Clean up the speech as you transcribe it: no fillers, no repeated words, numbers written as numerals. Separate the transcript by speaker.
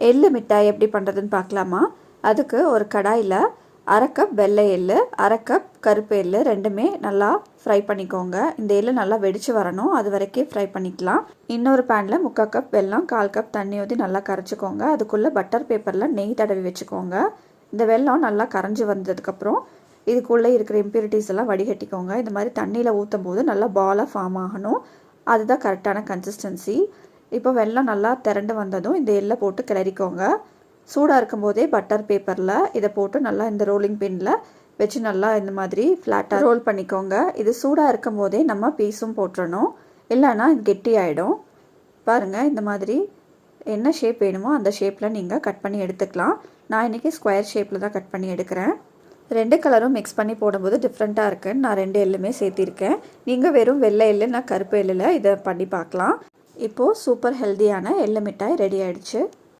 Speaker 1: எள்ளு மிட்டாய் எப்படி பண்ணுறதுன்னு பார்க்கலாமா? அதுக்கு ஒரு கடாயில் 1/2 கப் வெள்ளை எள்ளு, 1/2 கப் கருப்பு எள்ளு ரெண்டுமே நல்லா ஃப்ரை பண்ணிக்கோங்க. இந்த எள்ளு நல்லா வெடித்து வரணும், அது வரைக்கும் ஃப்ரை பண்ணிக்கலாம். இன்னொரு பேனில் 3/4 கப் வெல்லம், 1/4 கப் தண்ணி ஊற்றி நல்லா கரைச்சிக்கோங்க. அதுக்குள்ளே பட்டர் பேப்பரில் நெய் தடவி வச்சுக்கோங்க. இந்த வெல்லம் நல்லா கரைஞ்சி வந்ததுக்கப்புறம் இதுக்குள்ளே இருக்கிற இம்ப்யூரிட்டிஸ் எல்லாம் வடிகட்டிக்கோங்க. இந்த மாதிரி தண்ணியில் ஊற்றும் போது நல்லா பாலாக ஃபார்ம் ஆகணும். அதுதான் கரெக்டான கன்சிஸ்டன்சி. இப்போ வெல்லம் நல்லா திரண்டு வந்ததும் இந்த எள்ளை போட்டு கிளறிக்கோங்க. சூடாக இருக்கும்போதே பட்டர் பேப்பரில் இதை போட்டு நல்லா இந்த ரோலிங் பின்னில் வச்சு நல்லா இந்த மாதிரி ஃப்ளாட்டாக ரோல் பண்ணிக்கோங்க. இது சூடாக இருக்கும் போதே நம்ம பீஸும் போட்டுறணும், இல்லைன்னா இது கெட்டி ஆகிடும். பாருங்கள், இந்த மாதிரி என்ன ஷேப் வேணுமோ அந்த ஷேப்பில் நீங்கள் கட் பண்ணி எடுத்துக்கலாம். நான் இன்றைக்கி ஸ்கொயர் ஷேப்பில் தான் கட் பண்ணி எடுக்கிறேன். 2 கலரும் மிக்ஸ் பண்ணி போடும்போது டிஃப்ரெண்ட்டாக இருக்குன்னு நான் 2 எள்ளுமே சேர்த்திருக்கேன். நீங்கள் வெறும் வெள்ளை எள்ளு, நான் கருப்பு எள்ளில் இதை பண்ணி பார்க்கலாம். இப்போது சூப்பர் ஹெல்த்தியான எள்ளு மிட்டாய் ரெடி ஆகிடுச்சு.